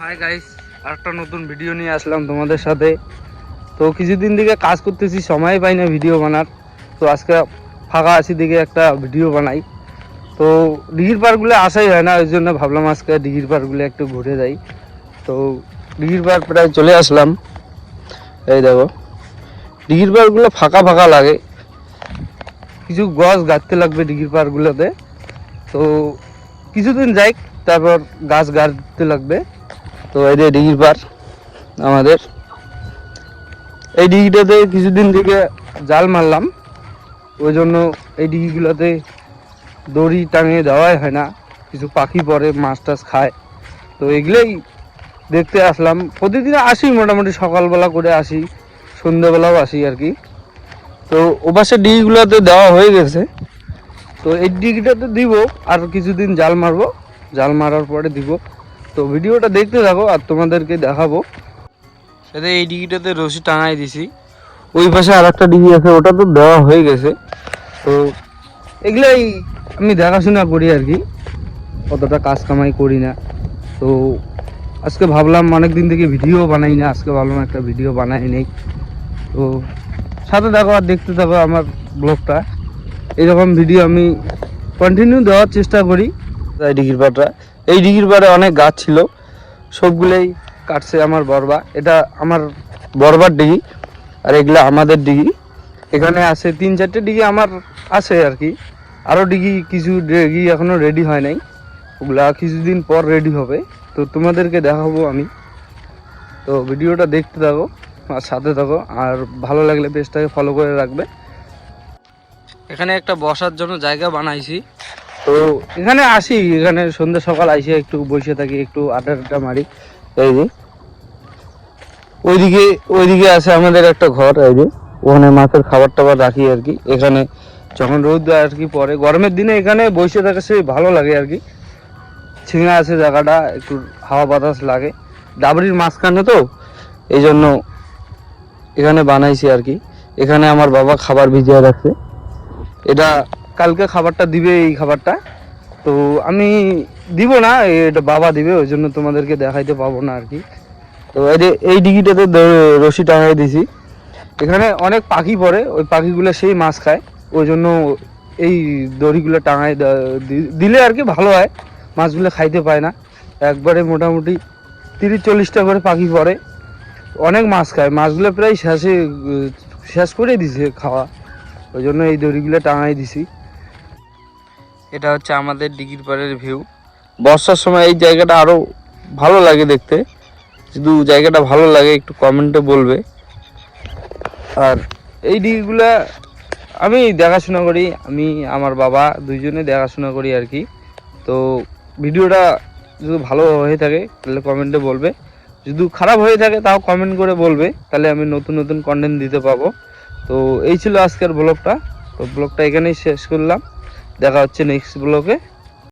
Hi guys, আরেকটা নতুন video নিয়ে আসলাম তোমাদের সাথে। তো কিছুদিন থেকে কাজ করতেছি, সময় পাই না ভিডিও বানার। তো আজকে ফাঁকা আছি দিকে একটা ভিডিও বানাই। তো দিঘির পাড়গুলো আসাই হয় না, ওই জন্য ভাবলাম আজকে দিঘির পাড়গুলো একটু ঘুরে যাই। তো দিঘির পাড় প্রায় চলে আসলাম। এই দেখো, দিঘির পাড়গুলো ফাঁকা ফাঁকা লাগে, কিছু গাছ গাঁথতে লাগবে দিঘির পাড়গুলোতে। তো কিছুদিন যাই, তারপর গাছ গাড়তে লাগবে। তো এই যে দিঘির পাড় আমাদের, এই ডিগিটাতে কিছুদিন থেকে জাল মারলাম, ওই জন্য এই ডিগিগুলোতে দড়ি টাঙিয়ে দেওয়াই হয় না, কিছু পাখি পড়ে মাছ টাছ খায়। তো এগুলোই দেখতে আসলাম। প্রতিদিন আসি, মোটামুটি সকালবেলা করে আসি, সন্ধ্যেবেলাও আসি আর কি। তো ওপাশের ডিগিগুলোতে দেওয়া হয়ে গেছে, তো এই ডিগিটাতে দিব। আর কিছুদিন জাল মারবো, জাল মারার পরে দিব। তো ভিডিওটা দেখতে থাকো আর তোমাদেরকে দেখাবো। সাথে এই ডিগিটাতে রশি টাঙাই দিছি। ওই পাশে আর একটা ডিগি আছে, ওটা তো দেওয়া হয়ে গেছে। তো এগুলাই আমি দেখাশোনা করি আর কি, অতটা কাজ কামাই করি না। তো আজকে ভাবলাম, অনেকদিন থেকে ভিডিও বানাই না, আজকে ভাবলাম একটা ভিডিও বানাই নেই। তো সাথে দেখো আর দেখতে থাকো আমার ব্লগটা। এইরকম ভিডিও আমি কন্টিনিউ দেওয়ার চেষ্টা করি। এই ডিগির পাড়টা, এই ডিগির পাড়ে অনেক গাছ ছিল, সবগুলোই কাটছে আমার বরবা। এটা আমার বরবার ডিগি, আর এগুলো আমাদের ডিগি। এখানে আছে 3-4টে ডিগি আমার আছে আর কি। আরও ডিগি, কিছু ডিগি এখনও রেডি হয় নাই, ওগুলা কিছুদিন পর রেডি হবে। তো তোমাদেরকে দেখাবো আমি। তো ভিডিওটা দেখতে থাকো আর সাথে থাকো, আর ভালো লাগলে পেজটাকে ফলো করে রাখবে। এখানে একটা বসার জন্য জায়গা বানাইছি। তো এখানে আসি, এখানে সন্ধ্যা সকাল আসি, একটু বসে থাকি, একটু আড্ডা মারি। এই যে ওইদিকে আছে আমাদের একটা ঘর, এই যে ওখানে মাছের খাবার টাবার রাখি আর কি। এখানে যখন রোদ আর কি পরে গরমের দিনে এখানে বসে থাকা সে ভালো লাগে আর কি। ছিঙা আছে জায়গাটা, একটু হাওয়া বাতাস লাগে, ডাবরির মাঝখানে তো এই জন্য এখানে বানাইছি আর কি। এখানে আমার বাবা খাবার ভিজিয়ে রাখছে, এটা কালকে খাবারটা দিবে, এই খাবারটা। তো আমি দিব না, এটা বাবা দিবে, ওই জন্য তোমাদেরকে দেখাইতে পাবো না আর কি। তো এই ডিগিটাতে রশি টাঙাই দিছি। এখানে অনেক পাখি পড়ে, ওই পাখিগুলো সেই মাছ খায়, ওই জন্য এই দড়িগুলো টাঙাই দিলে আর কি ভালো হয়। মাছগুলো খাইতে পায় না, একবারে মোটামুটি 30-40টা করে পাখি পড়ে, অনেক মাছ খায়। মাছগুলো প্রায় শেষ করে দিছে খাওয়া, ওই জন্য এই দড়িগুলো টাঙাই দিছি। এটা হচ্ছে আমাদের দিঘির পাড়ের ভিউ। বর্ষার সময় এই জায়গাটা আরও ভালো লাগে দেখতে। শুধু জায়গাটা ভালো লাগে একটু কমেন্টে বলবে। আর এই দিকগুলা আমি দেখাশোনা করি, আমি আমার বাবা দুইজনে দেখাশোনা করি আর কি। তো ভিডিওটা যদি ভালো হয়ে থাকে তাহলে কমেন্টে বলবে, যদি খারাপ হয়ে থাকে তাও কমেন্ট করে বলবে, তাহলে আমি নতুন নতুন কন্টেন্ট দিতে পাবো। তো এই ছিল আজকের ব্লগটা। তো ব্লগটা এখানেই শেষ করলাম, দেখা হচ্ছে নেক্সট ব্লগে।